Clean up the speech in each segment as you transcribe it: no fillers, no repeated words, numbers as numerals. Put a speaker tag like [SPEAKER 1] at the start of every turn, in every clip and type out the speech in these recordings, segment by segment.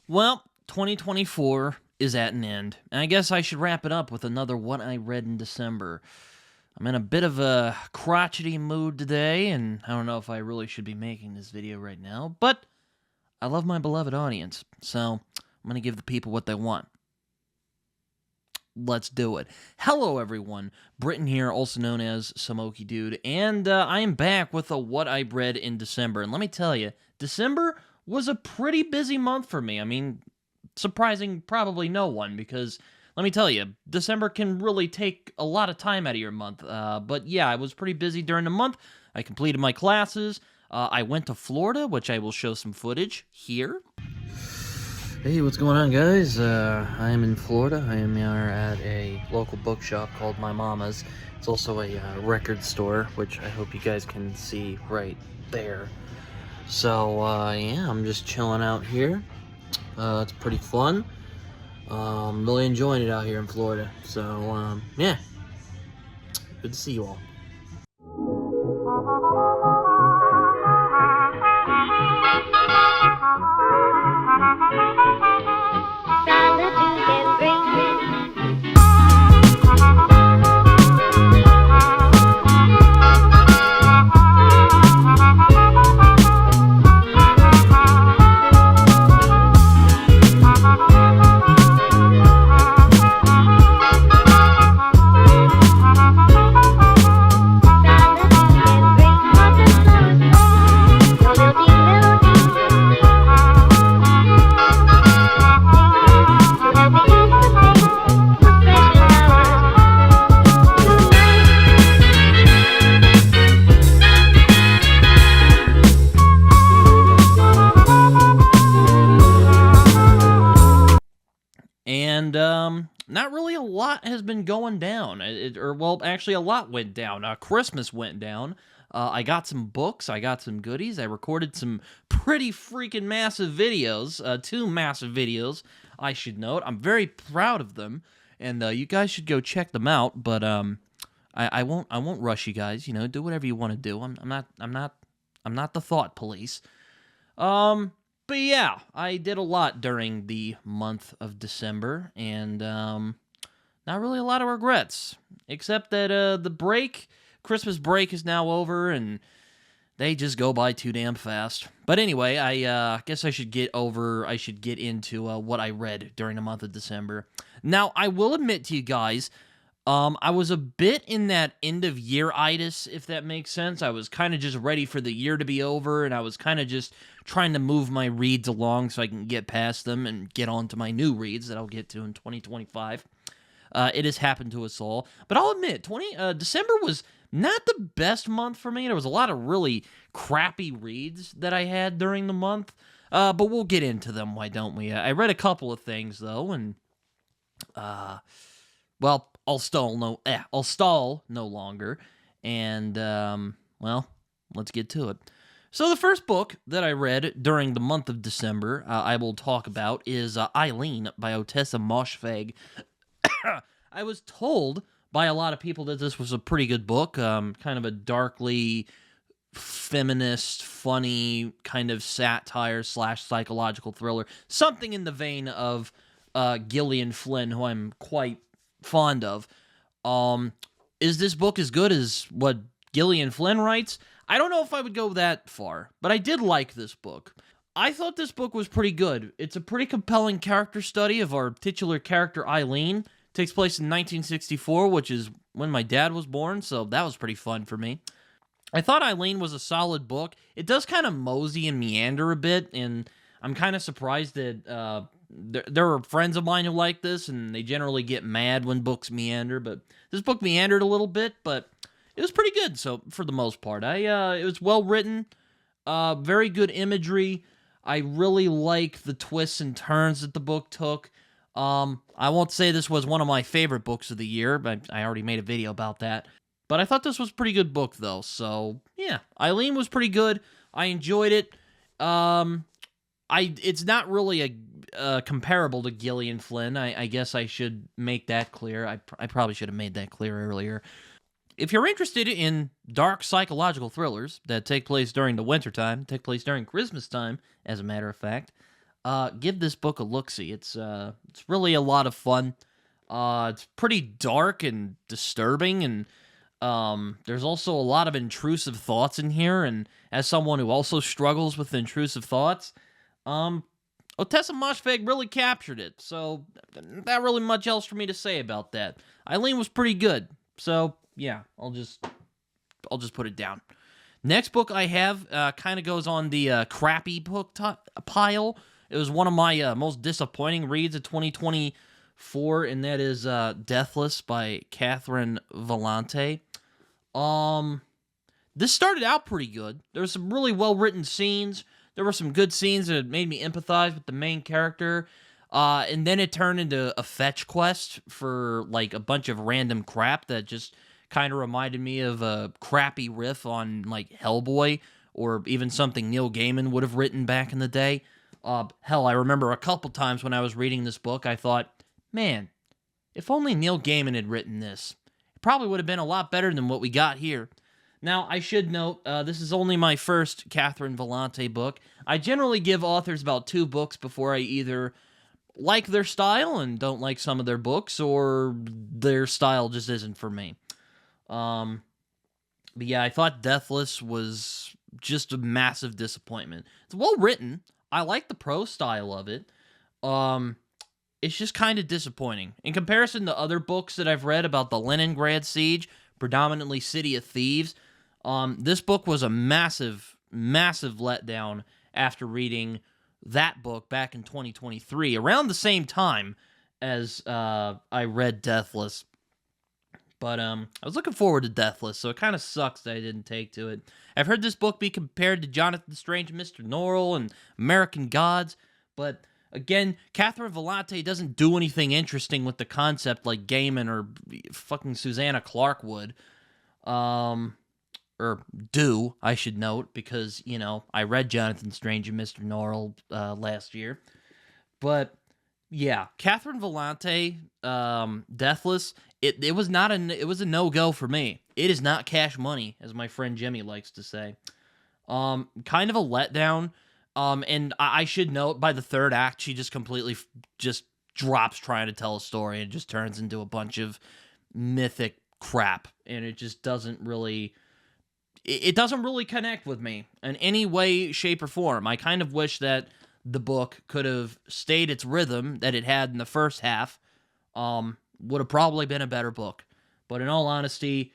[SPEAKER 1] Well, 2024 is at an end, and I guess I should wrap it up with another What I Read in December. I'm in a bit of a crotchety mood today, and I don't know if I really should be making this video right now, but I love my beloved audience, so I'm going to give the people what they want. Let's do it. Hello, everyone. Britton here, also known as Samoki Dude, and I am back with a What I Read in December. And let me tell you, December was a pretty busy month for me. I mean, surprising probably no one, because let me tell you, December can really take a lot of time out of your month. But yeah, I was pretty busy during the month. I completed my classes. I went to Florida, which I will show some footage here. Hey, what's going on, guys? I am in Florida. I am here at a local bookshop called My Mama's. It's also a record store, which I hope you guys can see right there. So, yeah, I'm just chilling out here. It's pretty fun. Really enjoying it out here in Florida. So, yeah. Good to see you all. And not really a lot has been going down. Well, actually, a lot went down. Christmas went down. I got some books. I got some goodies. I recorded some pretty freaking massive videos. 2 massive videos, I should note. I'm very proud of them, and you guys should go check them out. But I won't rush you guys. You know, do whatever you want to do. I'm not the thought police. But yeah, I did a lot during the month of December, and not really a lot of regrets, except that the Christmas break is now over, and they just go by too damn fast. But anyway, I guess I should get into what I read during the month of December. Now, I will admit to you guys, I was a bit in that end-of-year-itis, if that makes sense. I was kind of just ready for the year to be over, and I was kind of just trying to move my reads along so I can get past them and get on to my new reads that I'll get to in 2025. It has happened to us all. But I'll admit, December was not the best month for me. There was a lot of really crappy reads that I had during the month, but we'll get into them, why don't we? I read a couple of things, though, and... well, I'll stall no longer, and, well, let's get to it. So the first book that I read during the month of December I will talk about is Eileen by Ottessa Moshfegh. I was told by a lot of people that this was a pretty good book, kind of a darkly feminist, funny kind of satire / psychological thriller, something in the vein of Gillian Flynn, who I'm quite fond of. Is this book as good as what Gillian Flynn writes? I don't know if I would go that far, but I did like this book. I thought this book was pretty good. It's a pretty compelling character study of our titular character, Eileen. It takes place in 1964, which is when my dad was born, so that was pretty fun for me. I thought Eileen was a solid book. It does kind of mosey and meander a bit, and I'm kind of surprised that there are friends of mine who like this, and they generally get mad when books meander, but this book meandered a little bit, but it was pretty good, so for the most part. It was well written, very good imagery. I really like the twists and turns that the book took. I won't say this was one of my favorite books of the year, but I already made a video about that. But I thought this was a pretty good book, though, so yeah. Eileen was pretty good. I enjoyed it. It's not really comparable to Gillian Flynn. I guess I should make that clear. I probably should have made that clear earlier. If you're interested in dark psychological thrillers that take place during the wintertime, take place during Christmas time, as a matter of fact, give this book a look-see. It's really a lot of fun. It's pretty dark and disturbing, and there's also a lot of intrusive thoughts in here. And as someone who also struggles with intrusive thoughts, Ottessa Moshfegh really captured it. So not really much else for me to say about that. Eileen was pretty good. So yeah, I'll just put it down. Next book I have kind of goes on the crappy book pile. It was one of my most disappointing reads of 2024, and that is Deathless by Catherynne Valente. This started out pretty good. There were some really well-written scenes. There were some good scenes that made me empathize with the main character. And then it turned into a fetch quest for like a bunch of random crap that just kind of reminded me of a crappy riff on like Hellboy, or even something Neil Gaiman would have written back in the day. Hell, I remember a couple times when I was reading this book, I thought, man, if only Neil Gaiman had written this, it probably would have been a lot better than what we got here. Now, I should note, this is only my first Catherynne Valente book. I generally give authors about 2 books before I either like their style and don't like some of their books, or their style just isn't for me. But yeah, I thought Deathless was just a massive disappointment. It's well written. I like the prose style of it. It's just kind of disappointing. In comparison to other books that I've read about the Leningrad Siege, predominantly City of Thieves, this book was a massive, massive letdown after reading that book back in 2023, around the same time as I read Deathless. But I was looking forward to Deathless, so it kind of sucks that I didn't take to it. I've heard this book be compared to Jonathan Strange and Mr. Norrell and American Gods, but again, Catherynne Valente doesn't do anything interesting with the concept like Gaiman or fucking Susanna Clarke would. Or do, I should note, because, you know, I read Jonathan Strange and Mr. Norrell last year. But yeah, Catherynne Valente, Deathless, it was a no-go for me. It is not cash money, as my friend Jimmy likes to say. Kind of a letdown. And I should note, by the third act, she just completely just drops trying to tell a story and just turns into a bunch of mythic crap. And it just doesn't really... It doesn't really connect with me in any way, shape, or form. I kind of wish that the book could have stayed its rhythm that it had in the first half. Would have probably been a better book. But in all honesty,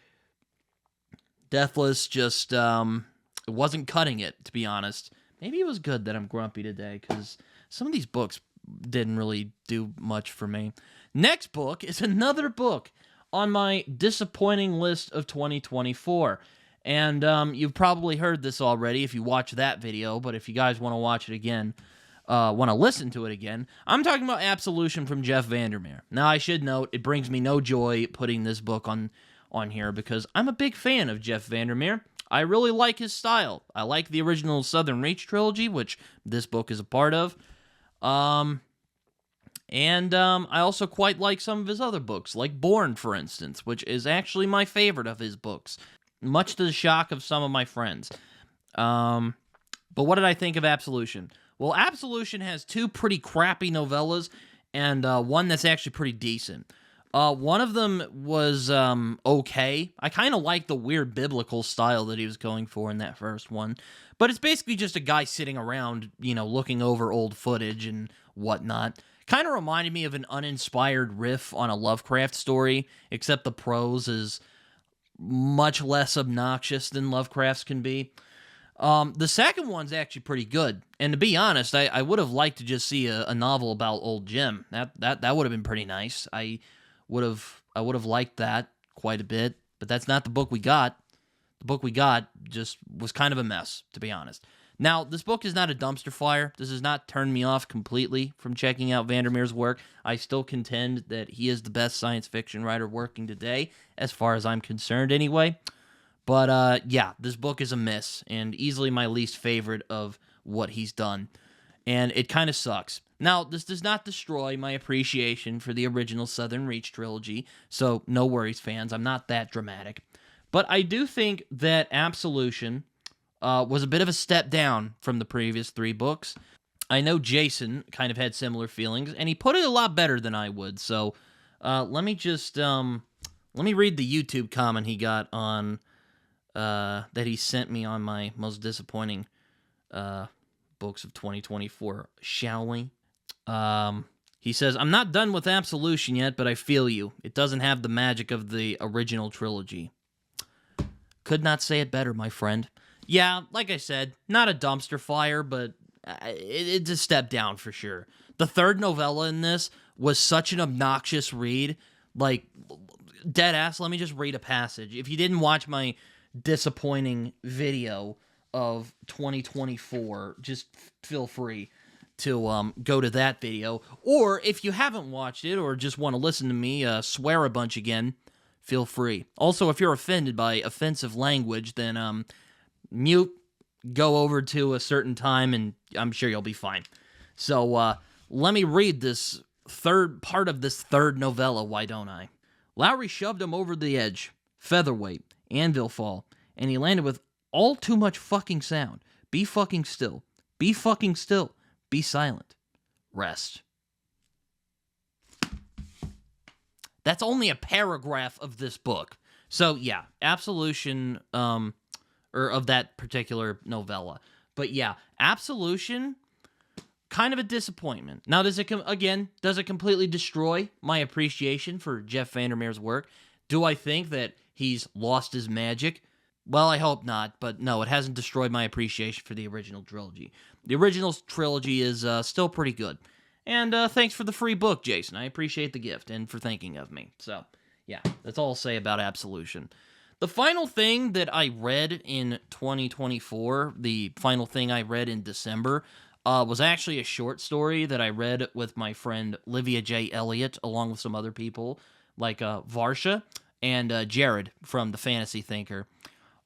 [SPEAKER 1] Deathless just it wasn't cutting it, to be honest. Maybe it was good that I'm grumpy today, because some of these books didn't really do much for me. Next book is another book on my disappointing list of 2024. And you've probably heard this already if you watch that video, but if you guys want to watch it again, want to listen to it again, I'm talking about Absolution from Jeff Vandermeer. Now, I should note, it brings me no joy putting this book on here, because I'm a big fan of Jeff Vandermeer. I really like his style. I like the original Southern Reach trilogy, which this book is a part of. I also quite like some of his other books, like Born, for instance, which is actually my favorite of his books, much to the shock of some of my friends. But what did I think of Absolution? Well, Absolution has 2 pretty crappy novellas, and one that's actually pretty decent. One of them was okay. I kind of like the weird biblical style that he was going for in that first one. But it's basically just a guy sitting around, you know, looking over old footage and whatnot. Kind of reminded me of an uninspired riff on a Lovecraft story, except the prose is much less obnoxious than Lovecraft's can be. The second one's actually pretty good, and to be honest, I would have liked to just see a novel about old Jim. That would have been pretty nice. I would have liked that quite a bit, but that's not the book we got. The book we got just was kind of a mess, to be honest. Now, this book is not a dumpster fire. This has not turned me off completely from checking out Vandermeer's work. I still contend that he is the best science fiction writer working today, as far as I'm concerned anyway. But, yeah, this book is a miss, and easily my least favorite of what he's done. And it kind of sucks. Now, this does not destroy my appreciation for the original Southern Reach trilogy, so no worries, fans. I'm not that dramatic. But I do think that Absolution was a bit of a step down from the previous 3 books. I know Jason kind of had similar feelings, and he put it a lot better than I would. So let me read the YouTube comment he got on that he sent me on my most disappointing books of 2024. Shall we? He says, I'm not done with Absolution yet, but I feel you. It doesn't have the magic of the original trilogy. Could not say it better, my friend. Yeah, like I said, not a dumpster fire, but it's a step down for sure. The third novella in this was such an obnoxious read. Like, dead ass, let me just read a passage. If you didn't watch my disappointing video of 2024, just feel free to go to that video. Or if you haven't watched it or just want to listen to me swear a bunch again, feel free. Also, if you're offended by offensive language, then mute, go over to a certain time, and I'm sure you'll be fine. So let me read this third part of this third novella, why don't I? Lowry shoved him over the edge. Featherweight. Anvil fall. And he landed with all too much fucking sound. Be fucking still. Be fucking still. Be silent. Rest. That's only a paragraph of this book. So, yeah, Absolution, or of that particular novella. But, yeah, Absolution, kind of a disappointment. Now, does it completely destroy my appreciation for Jeff Vandermeer's work? Do I think that he's lost his magic? Well, I hope not, but no, it hasn't destroyed my appreciation for the original trilogy. The original trilogy is still pretty good. And thanks for the free book, Jason. I appreciate the gift and for thinking of me. So, yeah, that's all I'll say about Absolution. The final thing that I read in 2024, the final thing I read in December, was actually a short story that I read with my friend Livia J. Elliott, along with some other people, like Varsha and Jared from The Fantasy Thinker,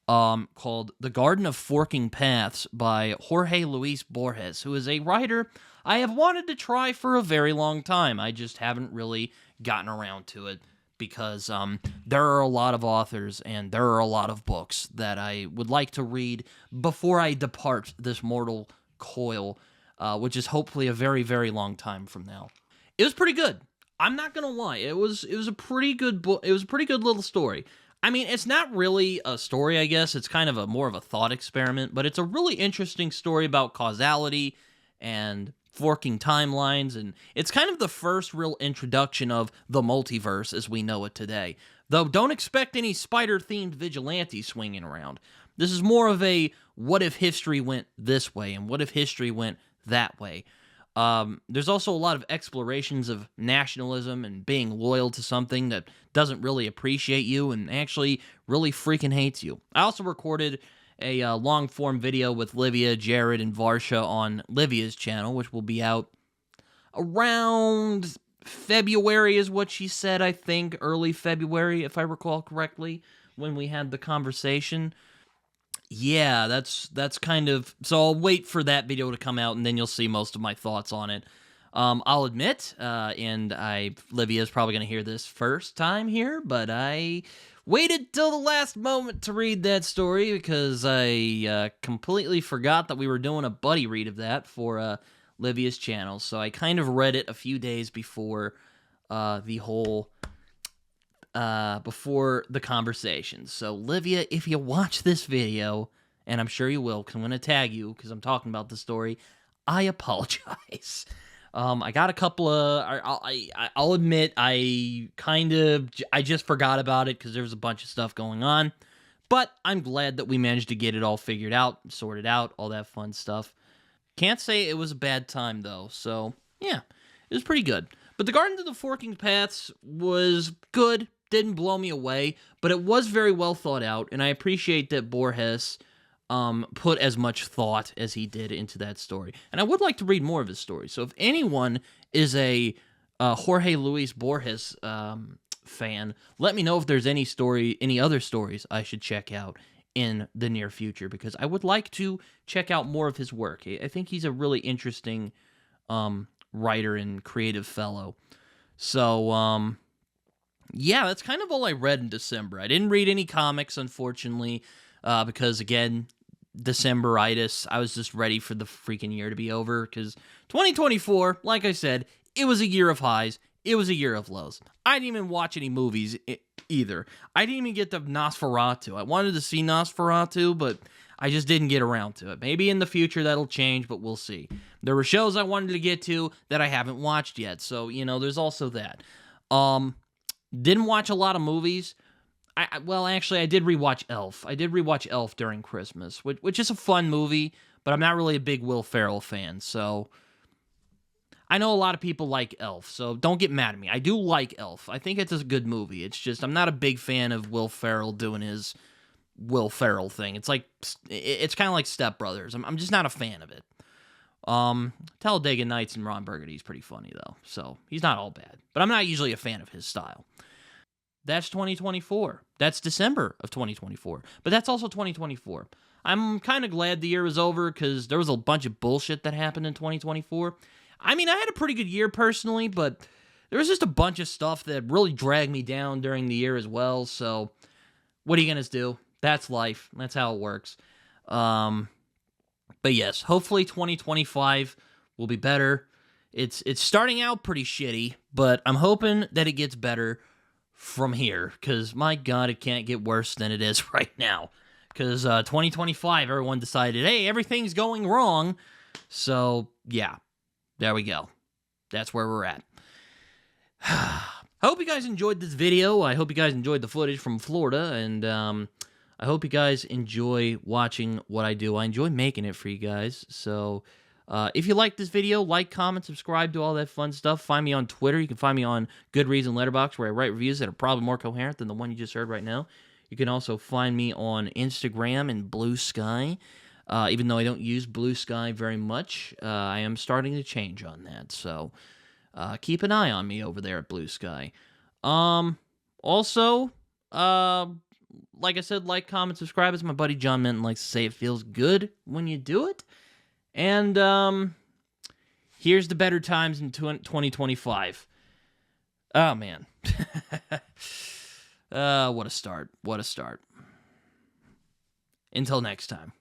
[SPEAKER 1] called The Garden of Forking Paths by Jorge Luis Borges, who is a writer I have wanted to try for a very long time. I just haven't really gotten around to it because there are a lot of authors and there are a lot of books that I would like to read before I depart this mortal coil, which is hopefully a very, very long time from now. It was pretty good. I'm not gonna lie. It was a pretty good book. It was a pretty good little story. I mean, it's not really a story, I guess. It's kind of more of a thought experiment, but it's a really interesting story about causality and forking timelines, and it's kind of the first real introduction of the multiverse as we know it today. Though don't expect any spider-themed vigilantes swinging around. This is more of a what if history went this way and what if history went that way. There's also a lot of explorations of nationalism and being loyal to something that doesn't really appreciate you and actually really freaking hates you. I also recorded a long-form video with Livia, Jared, and Varsha on Livia's channel, which will be out around February is what she said, I think. Early February, if I recall correctly, when we had the conversation. Yeah, that's kind of... So I'll wait for that video to come out, and then you'll see most of my thoughts on it. I'll admit, Livia's probably going to hear this first time here, but I waited till the last moment to read that story because I completely forgot that we were doing a buddy read of that for Livia's channel. So I kind of read it a few days before before the conversation. So Livia, if you watch this video, and I'm sure you will, because I'm going to tag you because I'm talking about the story, I apologize. I got a couple of... I'll admit, I just forgot about it because there was a bunch of stuff going on. But I'm glad that we managed to get it all figured out, sorted out, all that fun stuff. Can't say it was a bad time, though. So, yeah, it was pretty good. But The Garden of the Forking Paths was good. Didn't blow me away. But it was very well thought out. And I appreciate that Borges put as much thought as he did into that story. And I would like to read more of his story. So if anyone is a Jorge Luis Borges fan, let me know if there's any other stories I should check out in the near future, because I would like to check out more of his work. I think he's a really interesting writer and creative fellow. So, yeah, that's kind of all I read in December. I didn't read any comics, unfortunately, because, again, Decemberitis. I was just ready for the freaking year to be over because 2024, like I said, it was a year of highs. It was a year of lows. I didn't even watch any movies either. I didn't even get to Nosferatu. I wanted to see Nosferatu, but I just didn't get around to it. Maybe in the future that'll change, but we'll see. There were shows I wanted to get to that I haven't watched yet, so, there's also that. Didn't watch a lot of movies. Actually, I did rewatch Elf. I did rewatch Elf during Christmas, which is a fun movie, but I'm not really a big Will Ferrell fan, so I know a lot of people like Elf, so don't get mad at me. I do like Elf. I think it's a good movie. It's just I'm not a big fan of Will Ferrell doing his Will Ferrell thing. It's kind of like Step Brothers. I'm just not a fan of it. Talladega Nights and Ron Burgundy's pretty funny, though, so he's not all bad. But I'm not usually a fan of his style. That's 2024. That's December of 2024. But that's also 2024. I'm kind of glad the year was over because there was a bunch of bullshit that happened in 2024. I mean, I had a pretty good year personally, but there was just a bunch of stuff that really dragged me down during the year as well. So what are you going to do? That's life. That's how it works. But yes, hopefully 2025 will be better. It's starting out pretty shitty, but I'm hoping that it gets better from here, because my God, it can't get worse than it is right now. Because 2025, everyone decided, hey, everything's going wrong. So, yeah, there we go. That's where we're at. I hope you guys enjoyed this video. I hope you guys enjoyed the footage from Florida, and I hope you guys enjoy watching what I do. I enjoy making it for you guys, so if you like this video, like, comment, subscribe, do all that fun stuff. Find me on Twitter. You can find me on Goodreads and Letterboxd, where I write reviews that are probably more coherent than the one you just heard right now. You can also find me on Instagram and Blue Sky. Even though I don't use Blue Sky very much, I am starting to change on that. So keep an eye on me over there at Blue Sky. Also, like I said, like, comment, subscribe. As my buddy John Minton likes to say, it feels good when you do it. And here's the better times in 2025. Oh, man. What a start. What a start. Until next time.